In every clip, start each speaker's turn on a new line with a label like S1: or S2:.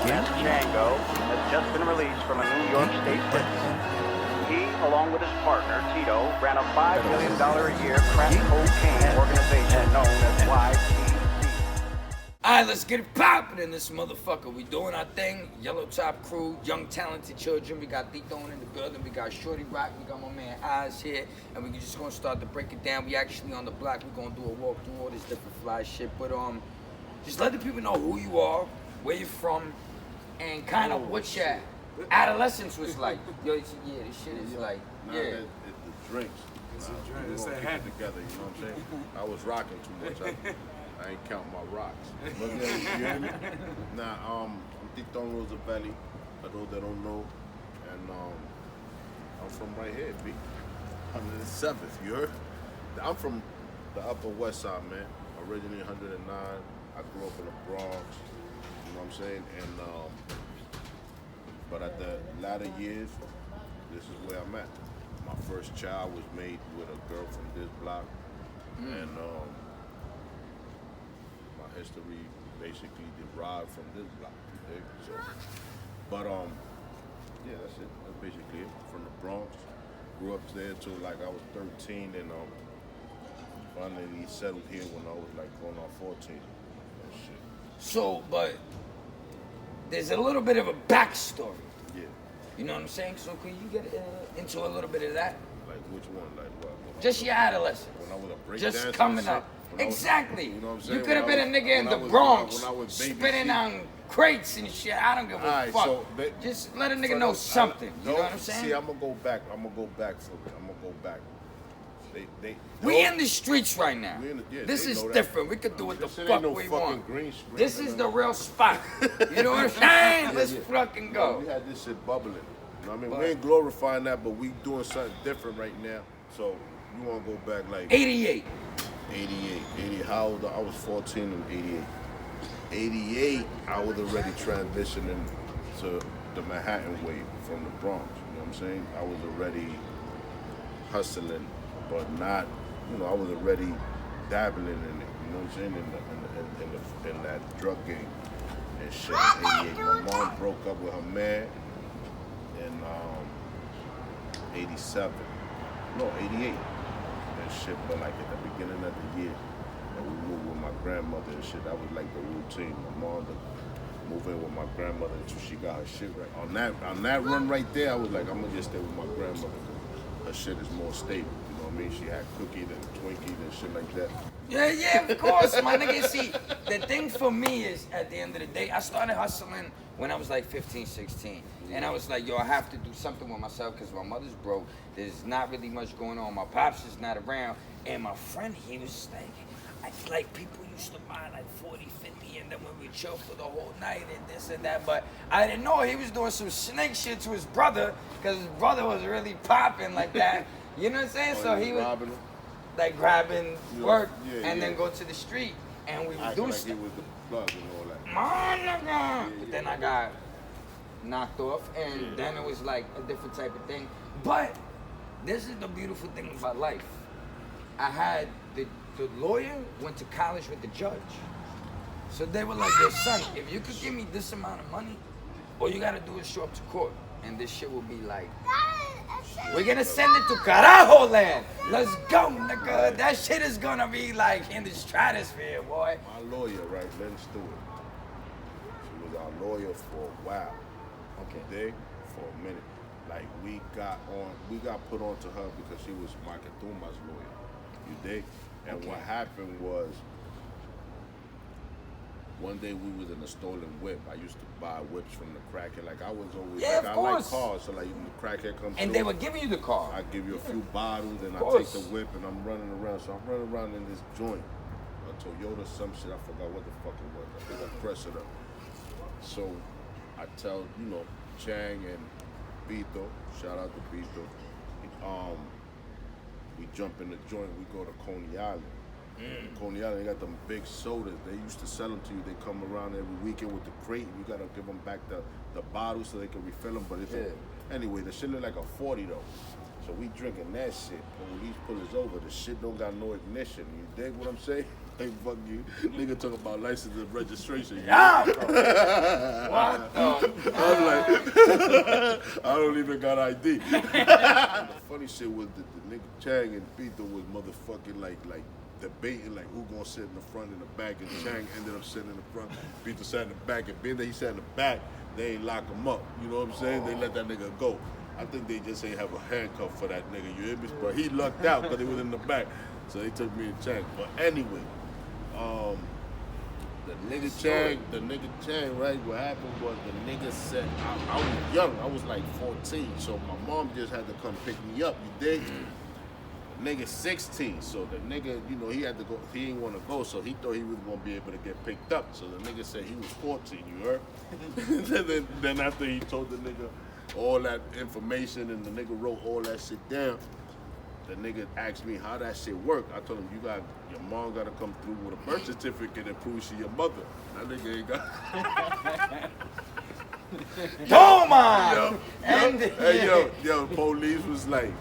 S1: as Chango has just been released from a New York State prison. He, along with his partner, Tito, ran a $5 million a year crack cocaine organization known as YTC.
S2: Alright, let's get it poppin' in this motherfucker. We doing our thing. Yellow Top crew, young talented children. We got Tito in the building. We got Shorty Rock. We got my man Eyes here. And we just gonna start to break it down. We actually on the block. We gonna do a walk through all this different fly shit. But just let the people know who you are, where you're from, and kind of what your adolescence was like. Yo, this shit is like,
S3: It's the drinks. We're gonna keep it together, you know what I'm saying? I was rocking too much. I ain't counting my rocks. But yeah, you hear me? I'm Titon Rosavelli, for those that don't know. And I'm from right here, B. 107th, you heard? I'm from the Upper West Side, man. Originally 109. I grew up in the Bronx, you know what I'm saying? And but at the latter years, this is where I'm at. My first child was made with a girl from this block. And my history basically derived from this block. Okay? So, but yeah, that's it. That's basically it. From the Bronx, grew up there till like I was 13, and finally settled here when I was like going on 14. And shit.
S2: So, but there's a little bit of a backstory.
S3: Yeah.
S2: You know what I'm saying? So can you get into a little bit of that?
S3: Like which one? Like what?
S2: Just your adolescence.
S3: When I was a break
S2: Just
S3: dancer
S2: coming up.
S3: When
S2: Exactly.
S3: You know what I'm saying?
S2: You could have been a nigga in the Bronx, spitting on crates and shit. I don't give a fuck.
S3: So,
S2: just let a nigga know something. You know what I'm saying?
S3: See, I'm gonna go back. I'm gonna go back.
S2: We in the streets right now. This is different. We could do what the fuck we want. This is the real spot. You know what I'm saying? Let's fucking go.
S3: We had this shit bubbling. You know what I mean? We ain't glorifying that, but we doing something different right now. So you wanna go back like
S2: 88.
S3: 88. How old? I was 14 in 88. 88, I was already transitioning to the Manhattan wave from the Bronx. You know what I'm saying? I was already hustling, but not, I was already dabbling in it. You know what I'm saying? In that drug game and shit. 88. My mom broke up with her man in 87. No, 88. Shit, but like at the beginning of the year, and we moved with my grandmother and shit. That was like the routine. My mom to move in with my grandmother until she got her shit right. On that run right there, I was like, I'm gonna just stay with my grandmother because her shit is more stable. You know what I mean? She had cookies and Twinkies and shit like that.
S2: Yeah, of course, my nigga. See, the thing for me is, at the end of the day, I started hustling when I was like 15, 16. And I was like, yo, I have to do something with myself because my mother's broke. There's not really much going on. My pops is not around. And my friend, he was like people used to buy like 40, 50, and then we would chill for the whole night and this and that. But I didn't know he was doing some snake shit to his brother because his brother was really popping like that. You know what I'm saying? So he was like grabbing work and then go to the street. And we would do
S3: like
S2: stuff.
S3: he was the plug and all that.
S2: But then I got knocked off, and then it was like a different type of thing. But this is the beautiful thing about life. I had the lawyer went to college with the judge. So they were like, yo, son, if you could give me this amount of money, all you gotta do is show up to court. And this shit will be like, we're gonna send it to Carajo land. Let's go, nigga. That shit is gonna be like in the stratosphere, boy.
S3: My lawyer, right, Lynn Stewart. She was our lawyer for a while. Okay. Dig? For a minute. Like we got put on to her because she was Mike Thuma's lawyer. You dig? And what happened was one day we was in a stolen whip. I used to buy whips from the crackhead. Like I was always I like cars, so like the crackhead comes
S2: and they were giving you the car.
S3: I give you a few bottles and I take the whip and I'm running around. So I'm running around in this joint. A Toyota some shit, I forgot what the fuck it was. I think I pressed it up. So I tell, Chang and Tito, shout out to Tito. We jump in the joint, we go to Coney Island. Coney Island, they got them big sodas. They used to sell them to you. They come around every weekend with the crate. You gotta give them back the bottles so they can refill them. But anyway, the shit look like a 40 though. So we drinking that shit. When police pull us over, the shit don't got no ignition. You dig what I'm saying? Like, fuck you. Nigga talking about license and registration.
S2: Yeah. What the?
S3: I'm like, I don't even got ID. The funny shit was that the nigga Chang and Tito was motherfucking like debating like who gonna sit in the front and the back, and Chang ended up sitting in the front, Tito sat in the back, and being that he sat in the back, they ain't lock him up. You know what I'm saying? They let that nigga go. I think they just ain't have a handcuff for that nigga. You hear me? But he lucked out because he was in the back, so they took me and Chang. But anyway, the nigga Chang, right? What happened was the nigga said, I was young, I was like 14, so my mom just had to come pick me up, you dig? Nigga 16, so the nigga, you know, he had to go, he didn't want to go, so he thought he was going to be able to get picked up, so the nigga said he was 14, you heard? then after he told the nigga all that information and the nigga wrote all that shit down, the nigga asked me how that shit work. I told him, your mom gotta come through with a birth certificate and prove she your mother. That nigga ain't got.
S2: Toma!
S3: Yo, police was like,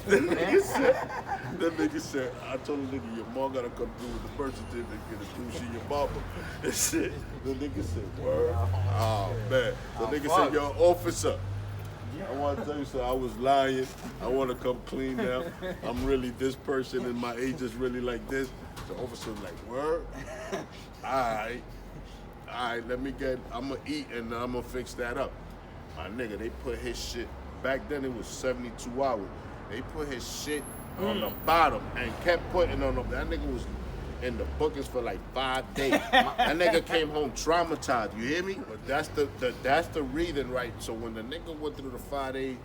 S3: the nigga said, I told the nigga, your mom gotta come through with the birth certificate and prove she your mama. And shit. The nigga said, word? Oh, man. The nigga said, yo, officer, I want to tell you something. I was lying. I want to come clean now. I'm really this person, and my age is really like this. The officer was like, word? All right, let me I'm going to eat, and I'm going to fix that up. My nigga, they put his shit, back then it was 72 hours. They put his shit on the bottom and kept putting on them. That nigga was in the bookings for like 5 days. That nigga came home traumatized, you hear me? But that's the reason, right? So when the nigga went through the 5 days,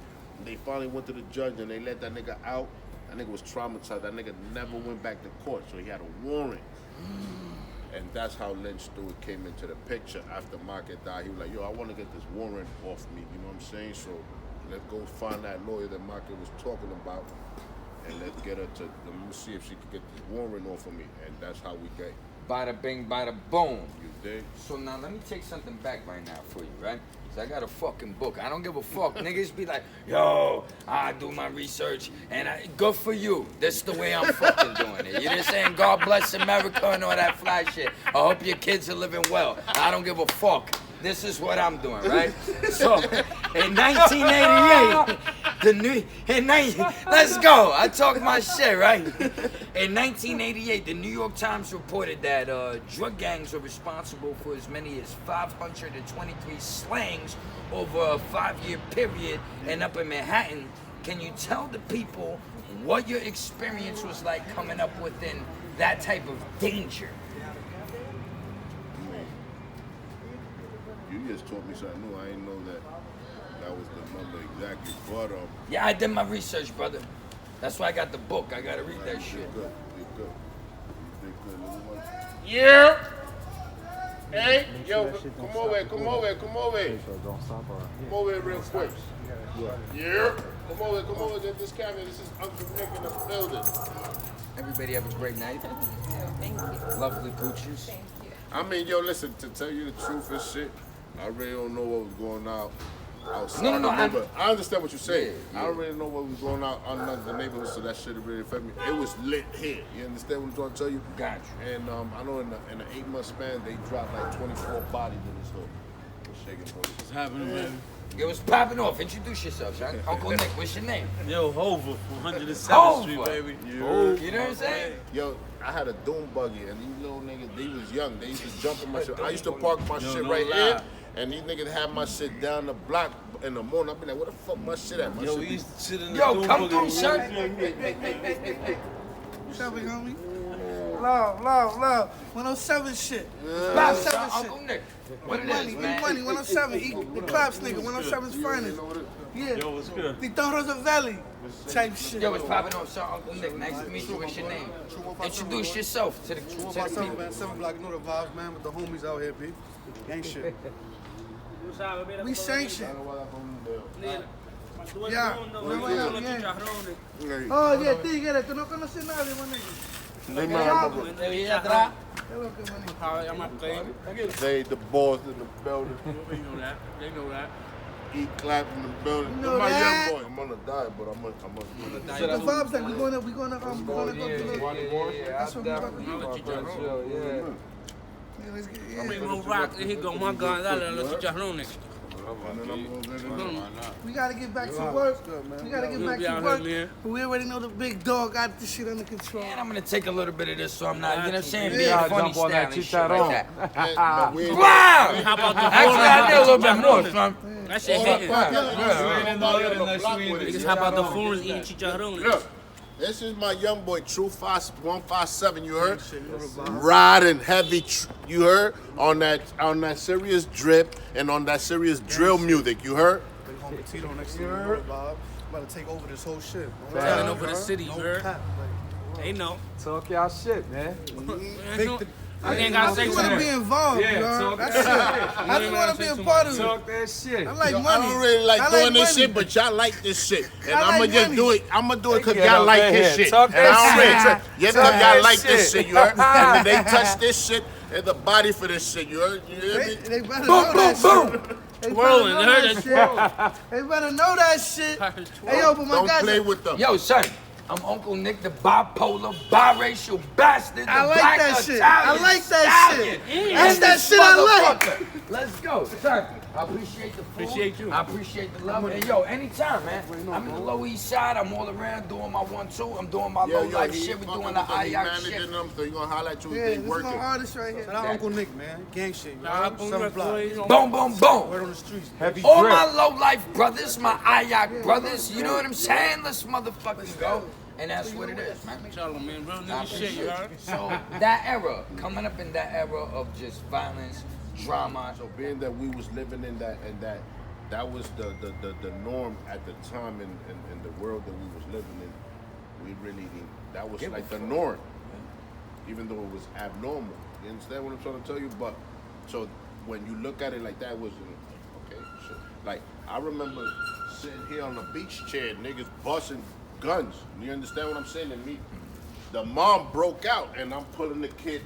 S3: they finally went to the judge and they let that nigga out, that nigga was traumatized. That nigga never went back to court, so he had a warrant. And that's how Lynn Stewart came into the picture after Market died. He was like, yo, I want to get this warrant off me, you know what I'm saying? So let's go find that lawyer that Market was talking about, and let's get her to, let me see if she can get this warrant off of me. And that's how we get.
S2: Bada bing, bada boom.
S3: You dig?
S2: So now let me take something back right now for you, right? Cause I got a fucking book. I don't give a fuck. Niggas be like, yo, I do my research, and good for you. That's the way I'm fucking doing it. You're just saying God bless America and all that fly shit. I hope your kids are living well. I don't give a fuck. This is what I'm doing, right? So, in 1988, let's go. I talk my shit, right? In 1988, the New York Times reported that drug gangs are responsible for as many as 523 slayings over a 5-year period, and up in Manhattan. Can you tell the people what your experience was like coming up within that type of danger?
S3: You just told me something new. I didn't know that was the number exactly. But
S2: yeah, I did my research, brother. That's why I got the book. I gotta read that shit.
S3: You're good. You did good.
S4: Yeah. Hey, yo, come over. Come over real quick. Yeah. Come over, get this camera. This is Uncle Nick in the building.
S2: Everybody have a great night.
S5: Thank you.
S2: Lovely pooches.
S5: Thank you.
S3: I mean, yo, listen, to tell you the truth and shit, I really don't know what was going on outside.
S2: No,
S3: I understand what you're saying.
S2: Yeah.
S3: I don't really know what was going on under the neighborhood, so that shit really affected me. It was lit here. You understand what I'm trying to tell you?
S2: Got you.
S3: And I know in an 8-month span, they dropped like 24 bodies in this hood. What's shaking, boys?
S6: What's happening, man?
S2: It was popping off. Introduce yourself, son. Uncle Nick, what's your name?
S6: Yo, Hover from 107th
S2: Hova.
S6: Street, baby.
S2: You know what I'm saying?
S3: Yo, I had a doom buggy, and these little niggas, they was young. They used to jump in my shit. I used to park my shit right here, and these niggas had my shit down the block in the morning. I be like, where the fuck my shit at? My
S6: Yo,
S3: shit
S6: we
S3: be-
S6: used to sit in the
S2: Yo,
S6: Doom
S2: come
S6: Buggy
S2: through,
S6: room.
S2: son.
S7: What's up, big homie? Love. 107 shit.
S2: Stop, son. Uncle Nick. What it is, man?
S7: Money, 107. The Claps nigga, 107's finest. Yeah.
S6: Yo, what's good?
S7: Titon Rosavelli type shit.
S2: Yo, it's popping off, son. Uncle Nick, nice to meet you. What's your name? Introduce yourself to the people.
S7: 7 block, you know the vibes, man, with the homies out here, B. Gang shit. We sanctioned. Yeah. Oh, yeah, tigre, tú no conoces a nadie, man.
S3: They my They the boss in the building.
S6: They know that.
S3: clap in the building.
S7: You know
S3: my
S7: that?
S3: young boy. I'm on a diet, but I'm on
S7: So the vibes like we gonna go to that's what we're talking about. Yeah, let's get
S6: We gonna rock. Here go my guy. Los chicharrones.
S7: We gotta get back to work. We gotta get back to work. But we already know the big dog got this shit under control.
S2: And I'm gonna take a little bit of this so I'm not, you know what I'm saying, being
S7: Yeah.
S2: funny
S5: Jump on that
S2: style and shit like that.
S3: Wow!
S6: How about the
S2: Actually, I did a little bit more, son.
S6: That shit hitting. Niggas, how about the
S3: Look,
S6: foreigners eating chicharrones?
S3: Look, this is my young boy, True 157. You heard? Riding heavy. You heard? On that serious drip and on that serious drill music. You heard?
S7: Big homie Tito next to you, Bob. About to take over this whole shit.
S6: Taking over the city, you heard? They know.
S5: Talk y'all shit, man.
S6: I ain't gotta say
S7: You want to be
S6: something.
S7: involved,
S5: Yeah,
S7: bro.
S5: talk
S7: That's
S5: that
S7: it.
S5: shit.
S7: I just want to be a part of it.
S5: Talk that shit.
S7: I like
S3: Yo,
S7: money.
S3: I don't really like
S7: I
S3: doing this
S7: money.
S3: shit, but y'all like this shit. And
S7: I
S3: I'ma
S7: like
S3: just
S7: money.
S3: do it. I'ma do it because
S5: Get
S3: y'all
S5: up
S3: like
S5: in
S3: this
S5: here.
S3: shit.
S5: Talk
S3: And
S5: that
S3: I don't really
S5: shit.
S3: trip. Yeah,
S5: Talk
S3: because y'all
S5: that
S3: like this
S5: shit.
S3: shit, you heard? And when they touch this shit, there's the body for this shit, you heard? You hear me?
S7: They better know that shit. They better
S6: Twirling,
S7: know
S6: heard
S7: that
S6: it
S7: shit. They better know that shit. Hey, yo, but my
S3: Don't
S7: guys,
S3: play with them.
S2: Yo, son, I'm Uncle Nick, the bipolar, biracial bastard, the
S7: I like
S2: black
S7: that shit.
S2: Italian
S7: I like that
S2: stallion.
S7: shit. That's that shit I like.
S2: Motherfucker. Let's go, son. I appreciate the food.
S6: Appreciate you.
S2: I appreciate the love. And yo, anytime, man. I'm in the Lower East Side. I'm all around doing my 1-2. I'm doing my low life shit. We doing the IOC shit.
S3: He them, so you gonna highlight you
S7: Yeah,
S3: if they
S7: this is
S3: working.
S7: my artist right here. Shout out Uncle Nick, man. Gang shit, you know? 7 blocks.
S2: Boom, boom, boom.
S7: Word on the streets.
S5: Heavy
S2: All
S5: drip.
S2: my low life brothers, my IOC brothers, you know what I'm saying? Let's motherfuckers go. And that's what it is, man.
S6: Tell them, man, real
S2: I
S6: nigga shit, you
S2: appreciate
S6: heard?
S2: it. So that era, coming up in that era of just violence, drama.
S3: So being that we was living in that was the norm at the time in the world that we was living in, we really didn't, that was like the norm. Even though it was abnormal. You understand what I'm trying to tell you? But so when you look at it like that, it was okay, shit. Like I remember sitting here on the beach chair, niggas busting guns. You understand what I'm saying? And me, the mom broke out and I'm pulling the kid.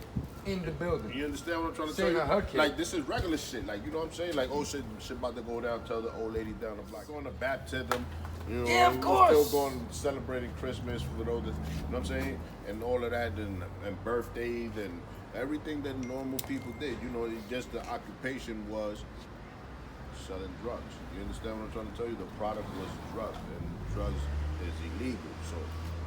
S2: In the building.
S3: You understand what I'm trying to
S2: Saving
S3: tell you?
S2: her kid.
S3: Like this is regular shit. Like you know what I'm saying? Like oh shit about to go down. Tell the old lady down the block. Going to baptism. You know,
S2: Yeah, of course.
S3: We're still going celebrating Christmas for those. You know what I'm saying? And all of that and birthdays and everything that normal people did. You know, it just the occupation was selling drugs. You understand what I'm trying to tell you? The product was drugs, and drugs is illegal. So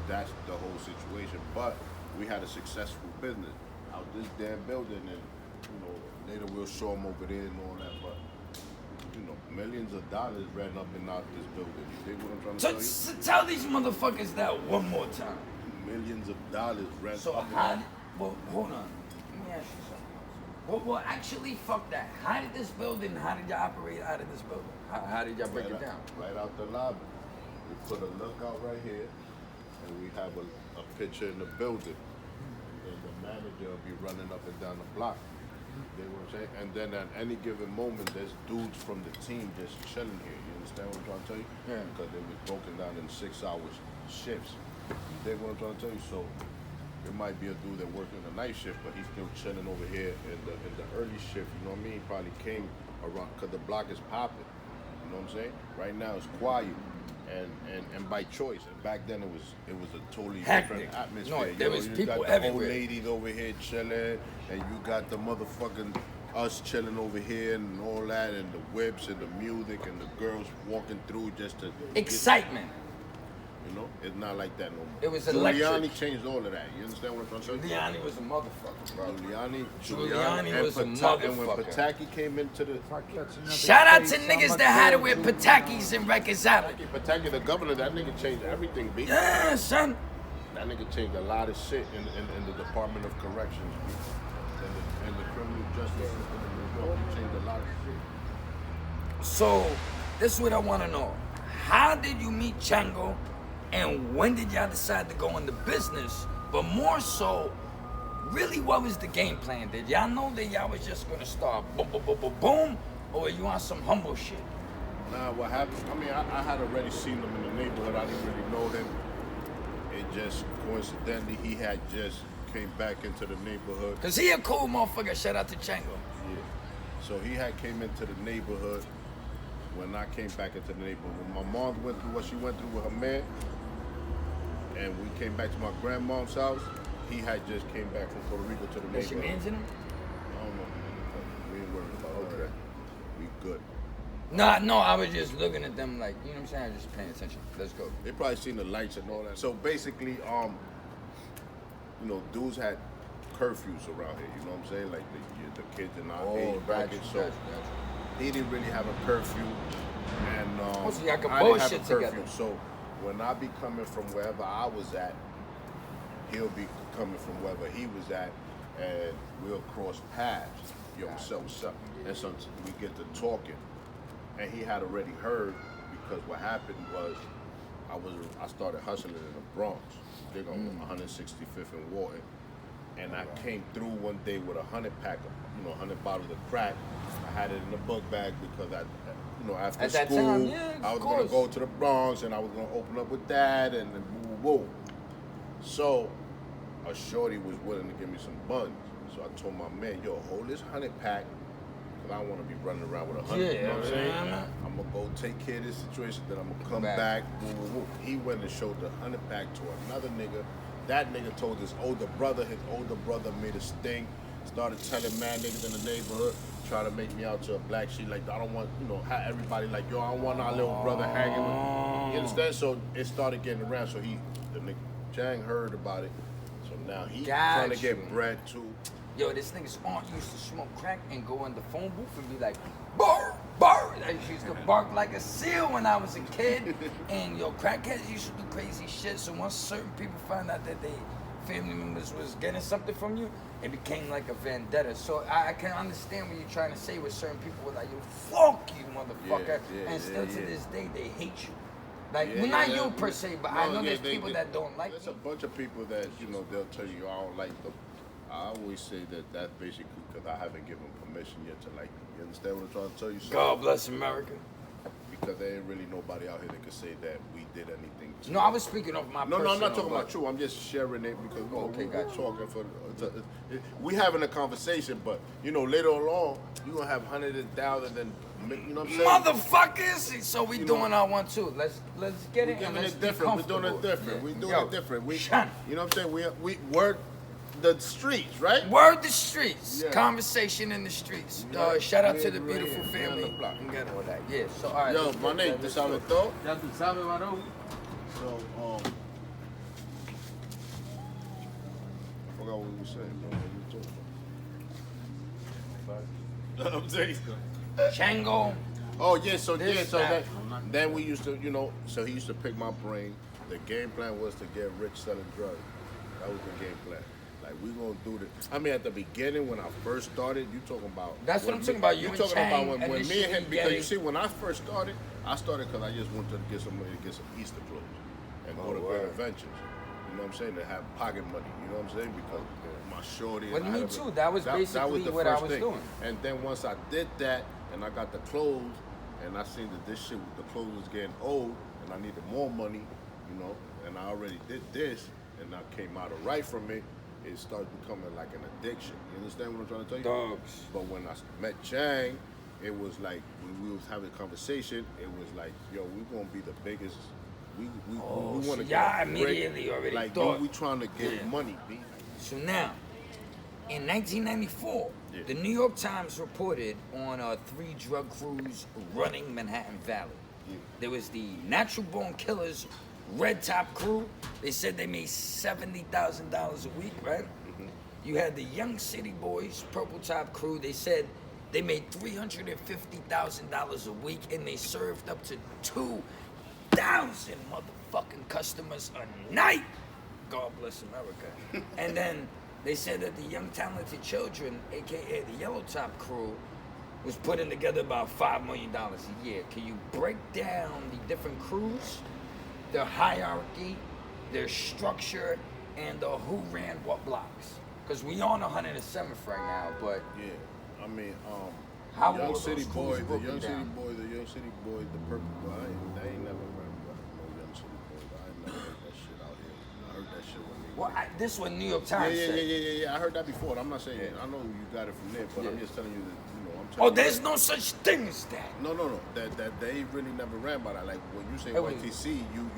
S3: that's the whole situation. But we had a successful business out this damn building, and you know later we'll show them over there and all that. But you know, millions of dollars ran up and out this building. You dig what I'm trying to tell you?
S2: So tell these motherfuckers that one more time.
S3: Millions of dollars ran
S2: So
S3: up and
S2: how?
S3: out.
S2: Well, hold on. Let me ask you something. Well, actually, fuck that. How did this building? How did y'all operate out of this building? How did y'all break it down?
S3: Right out the lobby. We put a lookout right here, and we have a picture in the building. And the manager will be running up and down the block. You know what I'm saying? And then at any given moment, there's dudes from the team just chilling here. You understand what I'm trying to tell you?
S2: Yeah.
S3: Because they was broken down in 6-hour shifts. You dig what I'm trying to tell you? So it might be a dude that working the night shift, but he's still chilling over here in the early shift. You know what I mean? He probably came around because the block is popping. You know what I'm saying? Right now it's quiet. And by choice. And back then it was a totally
S2: Hectic.
S3: different atmosphere.
S2: No,
S3: You
S2: there
S3: know,
S2: was
S3: you
S2: people
S3: got the
S2: everywhere.
S3: old ladies over here chilling, and you got the motherfucking us chilling over here and all that, and the whips and the music and the girls walking through just to
S2: Excitement.
S3: You know, it's not like that no more.
S2: It was
S3: Giuliani
S2: electric.
S3: changed all of that. You understand what I'm trying to say?
S2: Giuliani was a motherfucker, bro.
S3: Giuliani
S2: was a
S3: and when
S2: motherfucker.
S3: Pataki came into the
S2: Shout out to niggas that had to wear Patakis in Rikers Island.
S3: Pataki, the governor, that nigga changed everything, B.
S2: Yeah, son.
S3: That nigga changed a lot of shit in the Department of Corrections, B. And the criminal justice system in New York. He changed a lot of shit.
S2: So, this is what I want to know. How did you meet Chango, and when did y'all decide to go into business? But more so, really, what was the game plan? Did y'all know that y'all was just gonna start boom, boom, boom, boom, boom, or were you on some humble shit?
S3: Nah, what happened? I mean, I had already seen him in the neighborhood. I didn't really know him. It just coincidentally he had just came back into the neighborhood.
S2: Cause he a cool motherfucker. Shout out to Chango.
S3: Yeah. So he had came into the neighborhood, when I came back into the neighborhood. When my mom went through what she went through with her man, and we came back to my grandmom's house, he had just came back from Puerto Rico to the neighborhood.
S2: Is your man's in him?
S3: I don't know. We ain't worried about all that. We good.
S2: No, I was just looking at them like, you know what I'm saying? I was just paying attention. Let's go.
S3: They probably seen the lights and all that. So basically, you know, dudes had curfews around here. You know what I'm saying? Like the kids in our age bracket. So he didn't really have a curfew, and
S2: so y'all could
S3: I didn't have a
S2: bullshit
S3: curfew.
S2: together.
S3: So when I be coming from wherever I was at, he'll be coming from wherever he was at, and we'll cross paths. Yo, what's up? And so we get to talking, and he had already heard, because what happened was I started hustling in the Bronx. They're on 165th and Warrant, and I came through one day with 100 pack of, 100 bottles of crack. I had it in the book bag because after
S2: At that
S3: school,
S2: time, yeah,
S3: I was
S2: of
S3: gonna
S2: course.
S3: go to the Bronx and I was gonna open up with that and then woo. So a shorty was willing to give me some buns. So I told my man, yo, hold this 100 pack, because I don't want to be running around with 100.
S2: Yeah,
S3: you know what I'm saying?
S2: man.
S3: I'm going to go take care of this situation, then I'm going to come back. Woo. He went and showed the 100 pack to another nigga. That nigga told his older brother made a stink, started telling mad niggas in the neighborhood, try to make me out to a black sheep. Like, I don't want, everybody like, yo, I don't want our little brother hanging with. You understand? So it started getting around. So the nigga Chang heard about it. So now he's trying to get bread too.
S2: Yo, this nigga's aunt used to smoke crack and go in the phone booth and be like, bark, bark. And she used to bark like a seal when I was a kid. And yo, crackheads used to do crazy shit. So once certain people found out that they family members was getting something from you, it became like a vendetta. So I can understand what you're trying to say with certain people were like, yo, fuck you, motherfucker. And still to this day, they hate you. Like, well, not you per se, but I know there's people that don't like
S3: There's
S2: you.
S3: a bunch of people that, they'll tell you, I don't like them. I always say that that's basically because I haven't given permission yet to like them. You understand what I'm trying to tell you? So,
S2: God bless America.
S3: because there ain't really nobody out here that could say that we did anything to
S2: No, I was speaking of my
S3: No, I'm not
S2: personal,
S3: talking about
S2: but-
S3: you. I'm just sharing it because
S2: Okay,
S3: we're
S2: gotcha.
S3: talking for we having a conversation, but later on you're gonna have hundreds and thousands and you know what I'm saying?
S2: Motherfuckers! So we doing our one too. Let's get it.
S3: We're
S2: And
S3: giving
S2: let's
S3: it
S2: be
S3: different. We're doing it
S2: comfortable.
S3: different.
S2: Yeah.
S3: We're doing
S2: Yo,
S3: it different. We
S2: Shun.
S3: you know what I'm saying? We word the streets, right?
S2: Word the streets.
S3: Yeah.
S2: Conversation in the streets.
S3: Yeah.
S2: Shout out to
S3: Yeah,
S2: the
S3: right
S2: beautiful
S3: here.
S2: family.
S3: Yeah, on the block.
S2: And get all that. Yeah. So all right.
S3: Yo,
S2: let's
S3: my
S2: go.
S3: name,
S2: Let's
S3: this
S2: go.
S3: how it thought.
S6: Ya tú sabes, varón.
S3: So, I forgot what we were saying. What we were talking about. I'm saying.
S2: Chango.
S3: Oh yeah, so
S2: This, that.
S3: then we used to, so he used to pick my brain. The game plan was to get rich selling drugs. That was the game plan. Like we gonna do this. I mean, at the beginning when I first started, you talking about.
S2: That's what
S3: when
S2: I'm talking about, you
S3: You
S2: and
S3: talking
S2: Chang
S3: about when me and him,
S2: initially
S3: because you
S2: getting-
S3: see, when I first started, I started because I just wanted to get some money to get some Easter clothes and go to Great Adventures. You know what I'm saying? To have pocket money. You know what I'm saying? Because my shorty.
S2: Well,
S3: and I
S2: me
S3: had a-
S2: too. That was basically
S3: the
S2: what I
S3: first
S2: was
S3: thing.
S2: doing.
S3: And then once I did that, and I got the clothes, and I seen that this shit, the clothes was getting old, and I needed more money, and I already did this, and I came out all right from it. It started becoming like an addiction. You understand what I'm trying to tell you?
S2: Dogs.
S3: But when I met Chang, it was like when we was having a conversation. It was like, yo, we gonna be the biggest. We want
S2: so
S3: to
S2: y'all immediately already
S3: like,
S2: thought.
S3: yo, we trying to get
S2: Yeah.
S3: money, B.
S2: So now, in 1994,
S3: Yeah.
S2: the New York Times reported on 3 drug crews running Manhattan Valley.
S3: Yeah.
S2: There was the Natural Born Killers Red Top Crew. They said they made $70,000 a week, right?
S3: Mm-hmm.
S2: You had the Young City Boys Purple Top Crew. They said they made $350,000 a week, and they served up to 2,000 motherfucking customers a night. God bless America. And then they said that the Young Talented Children, aka the Yellow Top Crew, was putting together about $5 million a year. Can you break down the different crews, their hierarchy, their structure, and who ran what blocks? Because we on 107th right now, but
S3: Yeah, I mean,
S2: How
S3: Young
S2: were
S3: City
S2: those
S3: Boy,
S2: crews broken down?
S3: the Young City Boy, the Purple Boy. I ain't never heard about no Young City Boy. I ain't never heard that shit out here. I heard that shit when they.
S2: well, this one New York
S3: Yeah,
S2: Times
S3: yeah,
S2: said.
S3: yeah. I heard that before. I'm not saying I know you got it from there, but I'm
S2: Yeah.
S3: just telling you that I'm tell
S2: Oh,
S3: you
S2: there's
S3: that.
S2: no such thing as that.
S3: No. That they really never ran by that. Like when you say
S2: It was-
S3: YTC, you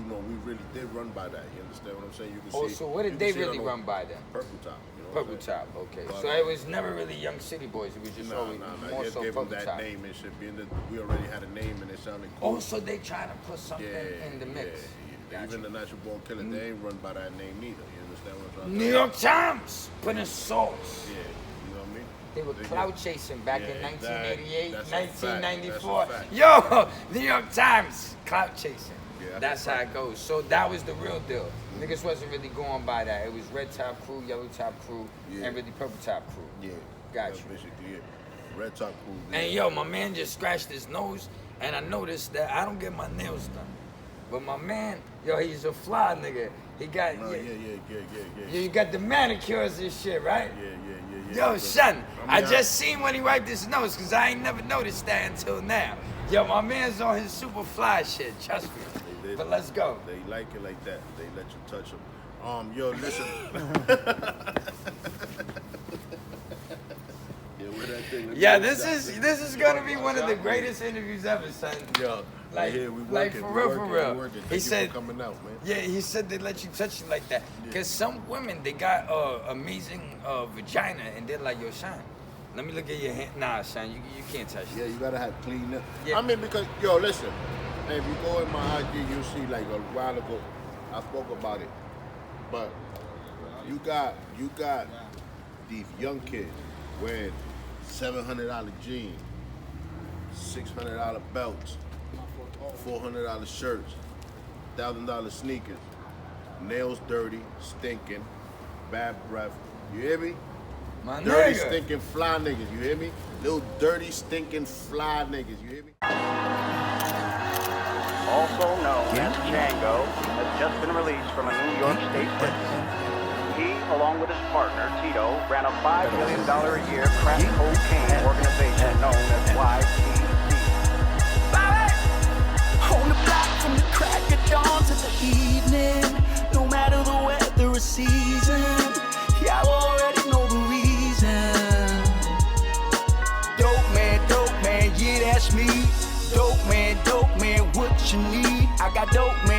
S3: know we really did run by that. You understand what I'm saying? You can
S2: Oh,
S3: see.
S2: so what did
S3: you
S2: they
S3: can see it
S2: really
S3: on
S2: run by then?
S3: Purple Top. You know what
S2: Purple
S3: I'm saying?
S2: Top, okay.
S3: But,
S2: So it was never really Young City Boys. It was just always more
S3: Just
S2: so
S3: gave them
S2: Purple
S3: that
S2: Top.
S3: name and shit. Being that we already had a name and it sounded cool.
S2: Oh, so they trying to put something in the mix.
S3: Yeah.
S2: Gotcha.
S3: Even the Natural Born Killer, they ain't run by that name neither. You understand what I'm trying to
S2: New
S3: say?
S2: York Times putting sauce.
S3: Yeah, you know what I mean?
S2: They were clout chasing back in 1988,
S3: that's a fact.
S2: 1994.
S3: That's a fact.
S2: Yo, New York Times, clout chasing.
S3: Yeah,
S2: That's how it goes. So that was the real deal. Niggas wasn't really going by that. It was Red Top Crew, Yellow Top Crew, and really Purple Top Crew.
S3: Yeah.
S2: Got
S3: That's
S2: you.
S3: basically it. Red Top Crew. Yeah.
S2: And yo, my man just scratched his nose, and I noticed that I don't get my nails done. But my man, yo, he's a fly nigga. He got,
S3: No, yeah.
S2: you got the manicures and shit, right?
S3: Yeah.
S2: Yo, son, I
S3: mean,
S2: just seen when he wiped his nose, because I ain't never noticed that until now. Yo, my man's on his super fly shit, trust me. But let's go.
S3: They like it like that. They let you touch them. Yo, listen. Where that thing?
S2: Yeah, this is gonna be one of the greatest interviews ever, son.
S3: Yo,
S2: Like,
S3: here we
S2: like
S3: working,
S2: for
S3: we
S2: real,
S3: working,
S2: for
S3: we
S2: real.
S3: working.
S2: He
S3: Thank you
S2: said,
S3: for coming out, man.
S2: yeah, he said they let you touch it like that. Cause some women, they got amazing vagina, and they're like, yo, Sean, let me look at your hand. Nah, Sean, you can't touch
S3: Yeah,
S2: it.
S3: you gotta have clean up.
S2: Yeah.
S3: I mean, because yo, listen, if you go in my IG, you'll see like a while ago, I spoke about it. But you got these young kids wearing $700 jeans, $600 belts, $400 shirts, $1,000 sneakers, nails dirty, stinking, bad breath. You hear me?
S2: My
S3: Dirty,
S2: nigga.
S3: stinking fly niggas, you hear me? Little dirty, stinking fly niggas, you hear me?
S1: Also known as Chango, has just been released from a New York State prison. He, along with his partner, Tito, ran a $5 million a year crack cocaine organization known as YTC.
S5: On the block from the crack of dawn to the evening, no matter the weather or season, yeah, I already know the reason. Dope man, yeah, that's me. Dope man, what you need? I got dope man.